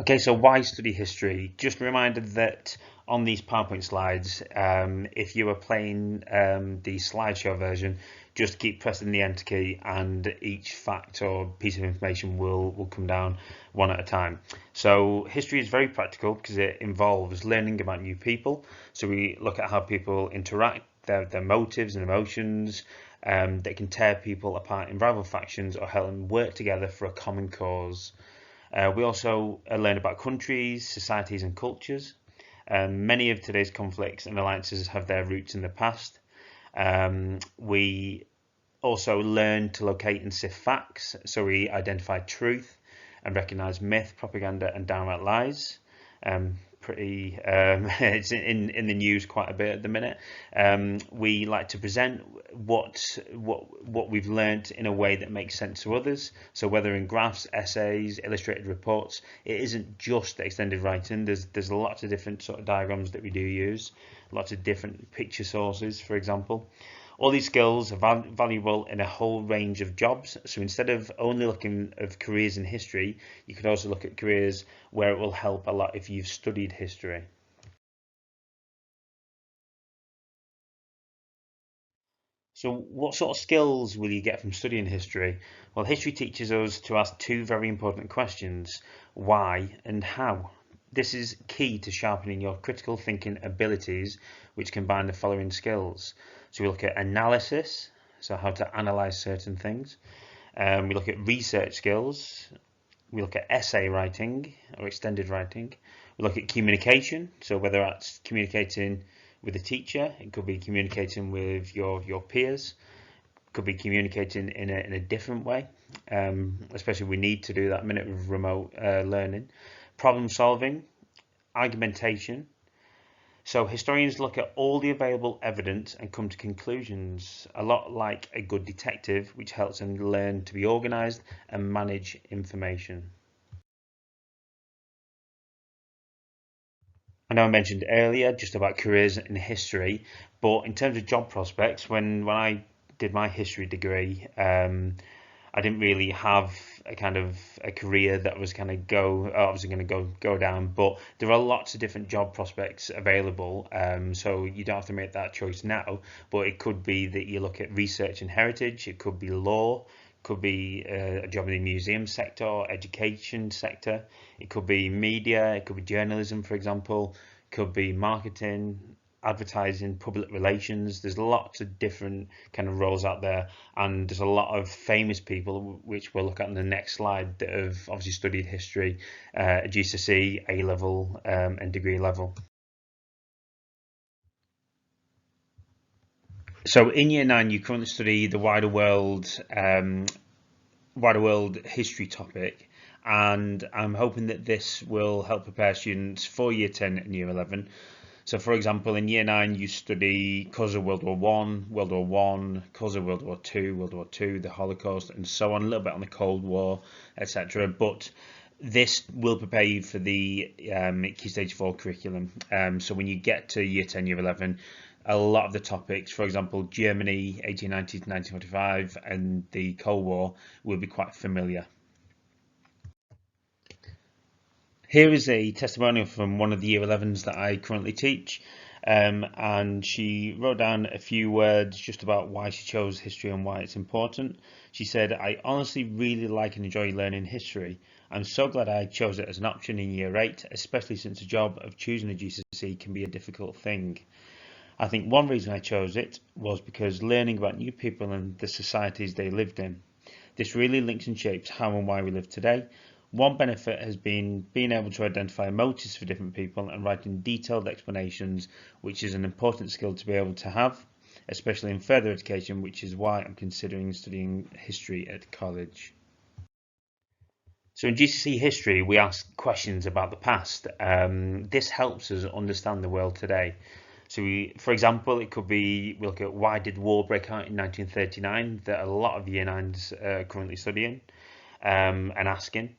Okay, so why study history? Just a reminder that on these PowerPoint slides, if you are playing the slideshow version, just keep pressing the enter key and each fact or piece of information will come down one at a time. So history is very practical because it involves learning about new people. So we look at how people interact, their motives and emotions. That can tear people apart in rival factions or help them work together for a common cause. We also learn about countries, societies, and cultures. Many of today's conflicts and alliances have their roots in the past. We also learn to locate and sift facts, so we identify truth and recognize myth, propaganda, and downright lies. It's in the news quite a bit at the minute. We like to present what we've learned in a way that makes sense to others. So whether in graphs, essays, illustrated reports, it isn't just extended writing. There's lots of different sort of diagrams that we do use, lots of different picture sources, for example. All these skills are valuable in a whole range of jobs. So instead of only looking at careers in history, you could also look at careers where it will help a lot if you've studied history. So what sort of skills will you get from studying history? Well, history teaches us to ask two very important questions: why and how. This is key to sharpening your critical thinking abilities, which combine the following skills. So we look at analysis, so how to analyze certain things. We look at research skills. We look at essay writing or extended writing. We look at communication, so whether that's communicating with a teacher, it could be communicating with your peers, it could be communicating in a different way, especially we need to do that minute of remote learning. Problem solving, argumentation. So historians look at all the available evidence and come to conclusions, a lot like a good detective, which helps them learn to be organized and manage information. I know I mentioned earlier just about careers in history, but in terms of job prospects, when I did my history degree, I didn't really have a kind of a career that was kind of obviously going to go down, but there are lots of different job prospects available. So you don't have to make that choice now, but it could be that you look at research and heritage. It could be law, could be a job in the museum sector or education sector. It could be media, it could be journalism, for example, it could be marketing, advertising, public relations. There's lots of different kind of roles out there, and there's a lot of famous people, which we'll look at in the next slide, that have obviously studied history at GCSE, A level, and degree level. So in year nine, you currently study the wider world history topic, and I'm hoping that this will help prepare students for year 10 and year 11. So for example, in year 9 you study cause of World War One, World War One, cause of World War Two, World War Two, the Holocaust, and so on, a little bit on the Cold War, etc. But this will prepare you for the Key Stage 4 curriculum. So when you get to year 10, year 11, a lot of the topics, for example, Germany 1890 to 1945 and the Cold War, will be quite familiar. Here is a testimonial from one of the year 11s that I currently teach, and she wrote down a few words just about why she chose history and why it's important. She said, "I honestly really like and enjoy learning history. I'm so glad I chose it as an option in year 8, especially since the job of choosing a GCSE can be a difficult thing. I think one reason I chose it was because learning about new people and the societies they lived in. This really links and shapes how and why we live today. One benefit has been being able to identify motives for different people and writing detailed explanations, which is an important skill to be able to have, especially in further education, which is why I'm considering studying history at college." So in GCSE history, we ask questions about the past. This helps us understand the world today. So for example, it could be, we look at why did war break out in 1939, that a lot of year 9s are currently studying and asking.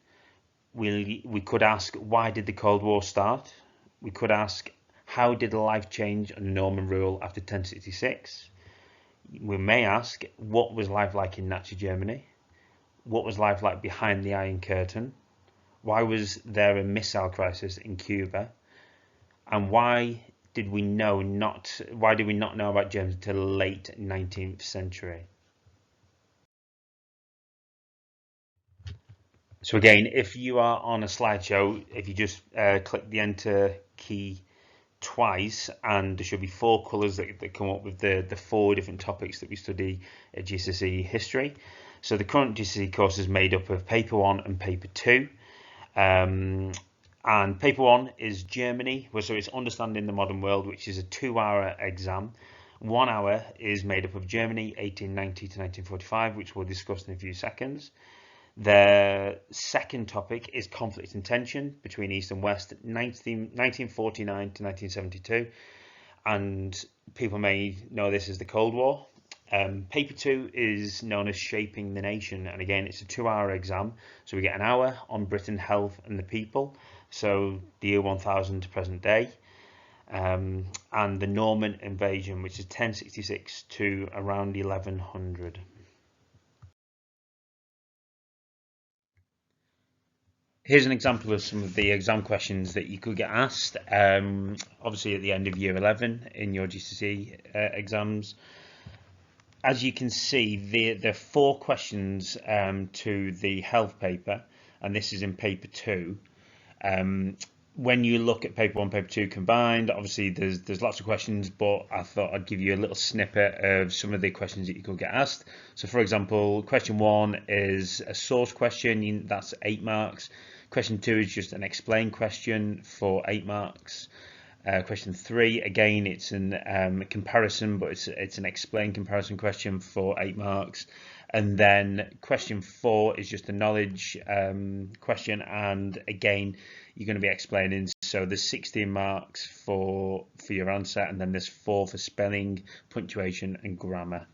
We could ask, why did the Cold War start? We could ask, how did life change under Norman rule after 1066? We may ask, what was life like in Nazi Germany? What was life like behind the Iron Curtain? Why was there a missile crisis in Cuba? And why did we not know about germs until the late 19th century? So again, if you are on a slideshow, if you just click the enter key twice, and there should be four colours that come up with the four different topics that we study at GCSE history. So the current GCSE course is made up of paper 1 and paper 2. And paper 1 is Germany, so it's understanding the modern world, which is a 2-hour exam. 1 hour is made up of Germany 1890 to 1945, which we'll discuss in a few seconds. The second topic is conflict and tension between East and West, 1949 to 1972, and people may know this as the Cold War. Paper 2 is known as Shaping the Nation, and again it's a 2-hour exam, so we get an hour on Britain, health and the people, so the year 1000 to present day, and the Norman invasion, which is 1066 to around 1100. Here's an example of some of the exam questions that you could get asked, obviously at the end of year 11 in your GCSE exams. As you can see, there are 4 questions to the health paper, and this is in paper 2. When you look at paper 1, paper 2 combined, obviously there's lots of questions, but I thought I'd give you a little snippet of some of the questions that you could get asked. So for example, question 1 is a source question, that's 8 marks. Question 2 is just an explain question for 8 marks. Question 3, again, it's an comparison, but it's an explain comparison question for 8 marks. And then question 4 is just a knowledge question, and again, you're going to be explaining. So there's 16 marks for your answer, and then there's 4 for spelling, punctuation, and grammar.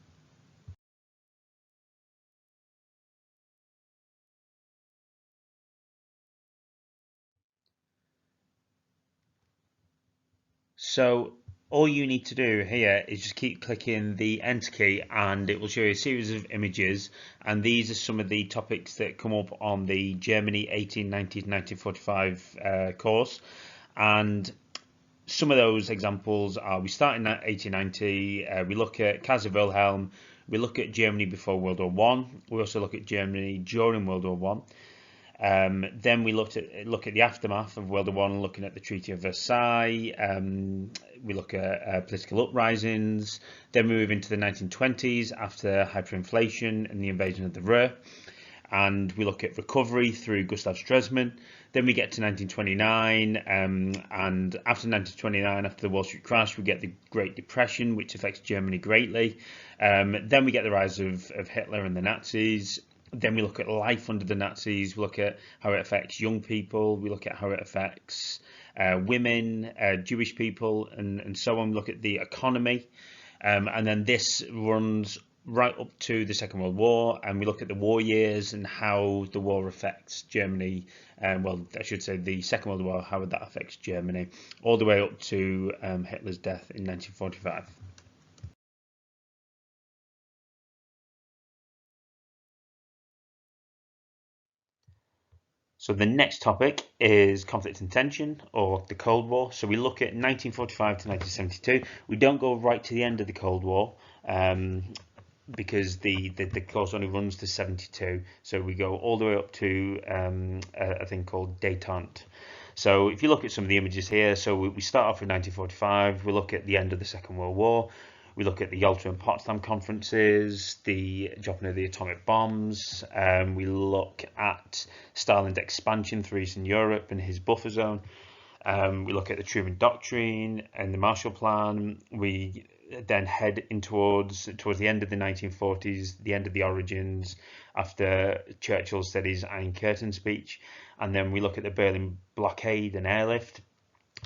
So all you need to do here is just keep clicking the enter key, and it will show you a series of images, and these are some of the topics that come up on the Germany 1890 to 1945 course. And some of those examples are, we start in 1890, we look at Kaiser Wilhelm, we look at Germany before World War One, we also look at Germany during World War One. Then we look at the aftermath of World War One, looking at the Treaty of Versailles. We look at political uprisings. Then we move into the 1920s after hyperinflation and the invasion of the Ruhr, and we look at recovery through Gustav Stresemann. Then we get to 1929, and after 1929, after the Wall Street crash, we get the Great Depression, which affects Germany greatly. Then we get the rise of Hitler and the Nazis. Then we look at life under the Nazis, we look at how it affects young people, we look at how it affects women, Jewish people, and so on. We look at the economy, and then this runs right up to the Second World War, and we look at the war years and how the war affects Germany, well, I should say the Second World War, how that affects Germany, all the way up to Hitler's death in 1945. So the next topic is conflict and tension, or the Cold War. So we look at 1945 to 1972. We don't go right to the end of the Cold War, because the course only runs to 72. So we go all the way up to a thing called détente. So if you look at some of the images here, so we start off with 1945. We look at the end of the Second World War. We look at the Yalta and Potsdam conferences, the dropping of the atomic bombs. We look at Stalin's expansion through Eastern Europe and his buffer zone. We look at the Truman Doctrine and the Marshall Plan. We then head in towards the end of the 1940s, the end of the origins, after Churchill said his Iron Curtain speech. And then we look at the Berlin blockade and airlift.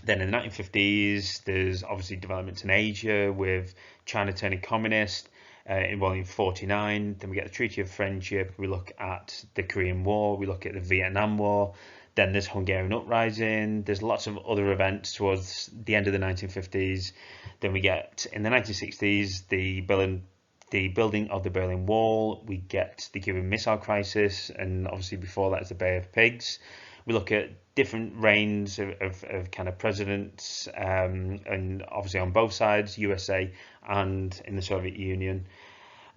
Then in the 1950s, there's obviously developments in Asia with China turning communist in volume 49. Then we get the Treaty of Friendship. We look at the Korean War. We look at the Vietnam War. Then there's Hungarian uprising. There's lots of other events towards the end of the 1950s. Then we get in the 1960s the building of the Berlin Wall. We get the Cuban Missile Crisis, and obviously before that is the Bay of Pigs. We look at different reigns of kind of presidents, and obviously on both sides, USA and in the Soviet Union.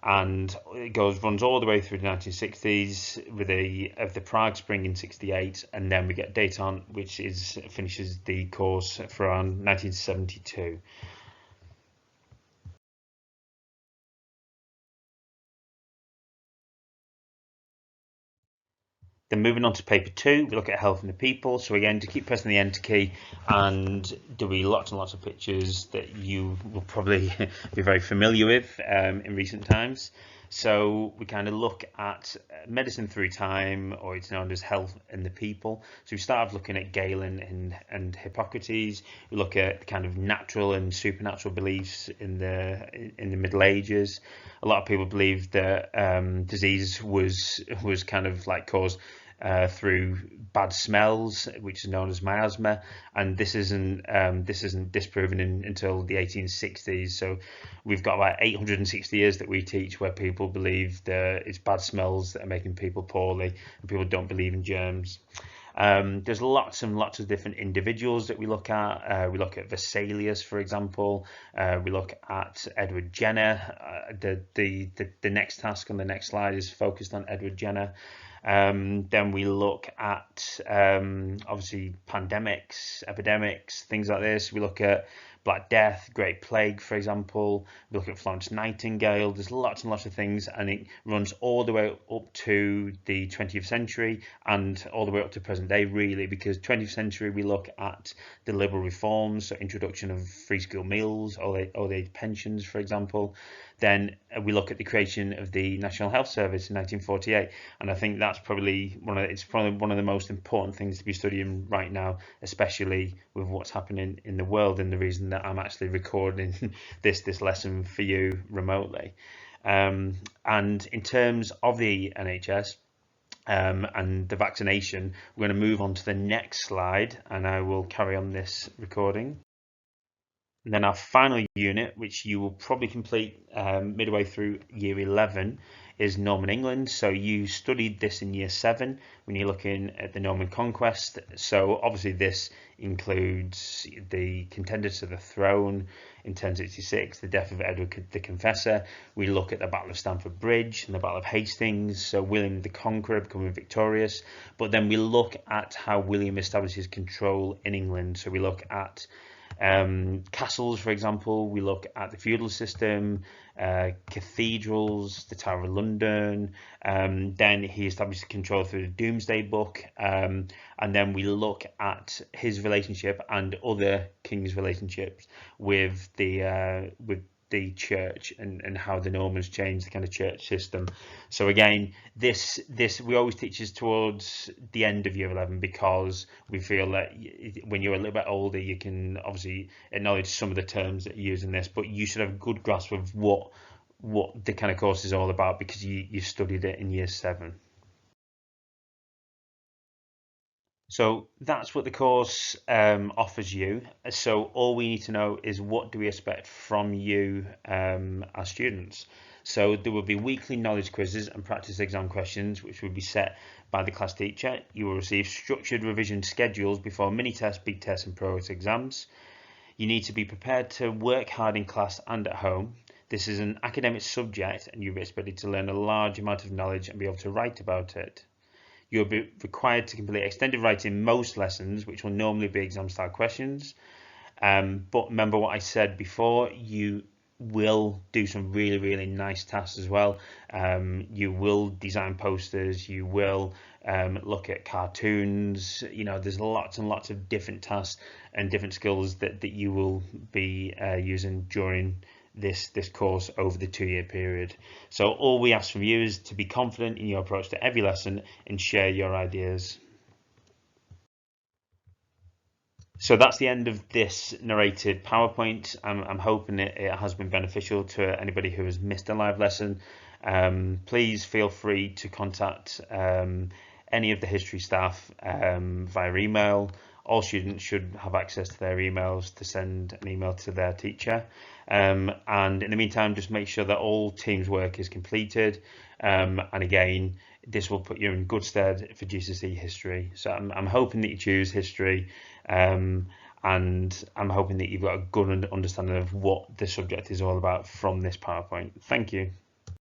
And it runs all the way through the 1960s with the Prague Spring in '68, and then we get Détente, which finishes the course for around 1972. Then moving on to paper two, we look at health and the people. So again, to keep pressing the enter key, and there'll be lots and lots of pictures that you will probably be very familiar with in recent times. So we kind of look at medicine through time, or it's known as health and the people. So we start off looking at Galen and Hippocrates. We look at kind of natural and supernatural beliefs in the Middle Ages. A lot of people believed that disease was kind of like caused through bad smells, which is known as miasma, and this isn't disproven until the 1860s. So we've got about 860 years that we teach where people believe that it's bad smells that are making people poorly, and people don't believe in germs. There's lots and lots of different individuals that we look at. We look at Vesalius, for example. We look at Edward Jenner. The next task on the next slide is focused on Edward Jenner. Then we look at obviously pandemics, epidemics, things like this. We look at Black Death, Great Plague, for example. We look at Florence Nightingale. There's lots and lots of things, and it runs all the way up to the 20th century and all the way up to present day, really, because 20th century we look at the liberal reforms, so introduction of free school meals, old age pensions, for example. Then we look at the creation of the National Health Service in 1948, and I think that's probably one of the most important things to be studying right now, especially with what's happening in the world, and the reason that I'm actually recording this lesson for you remotely. And in terms of the NHS, and the vaccination, we're going to move on to the next slide, and I will carry on this recording. And then our final unit, which you will probably complete midway through year 11, is Norman England. So you studied this in year 7 when you're looking at the Norman Conquest. So obviously this includes the contenders to the throne in 1066, the death of Edward the Confessor. We look at the Battle of Stamford Bridge and the Battle of Hastings, so William the Conqueror becoming victorious. But then we look at how William establishes control in England. So we look at castles, for example. We look at the feudal system, cathedrals, the Tower of London. Then he established control through the Domesday Book, and then we look at his relationship and other kings' relationships with the church, and how the Normans changed the kind of church system. So again, this we always teach this towards the end of year 11, because we feel that when you're a little bit older, you can obviously acknowledge some of the terms that you use in this, but you should have a good grasp of what the kind of course is all about, because you studied it in year 7. So that's what the course offers you. So all we need to know is, what do we expect from you as students? So there will be weekly knowledge quizzes and practice exam questions, which will be set by the class teacher. You will receive structured revision schedules before mini tests, big tests and progress exams. You need to be prepared to work hard in class and at home. This is an academic subject, and you'll be expected to learn a large amount of knowledge and be able to write about it. You'll be required to complete extended writing most lessons, which will normally be exam style questions. But remember what I said before, you will do some really, really nice tasks as well. You will design posters, you will look at cartoons. There's lots and lots of different tasks and different skills that you will be using during this course over the 2-year period. So all we ask from you is to be confident in your approach to every lesson and share your ideas. So that's the end of this narrated PowerPoint. I'm hoping it has been beneficial to anybody who has missed a live lesson. Please feel free to contact any of the history staff via email all students should have access to their emails to send an email to their teacher. And in the meantime, just make sure that all Teams work is completed. And again, this will put you in good stead for GCSE history. So I'm hoping that you choose history, and I'm hoping that you've got a good understanding of what the subject is all about from this PowerPoint. Thank you.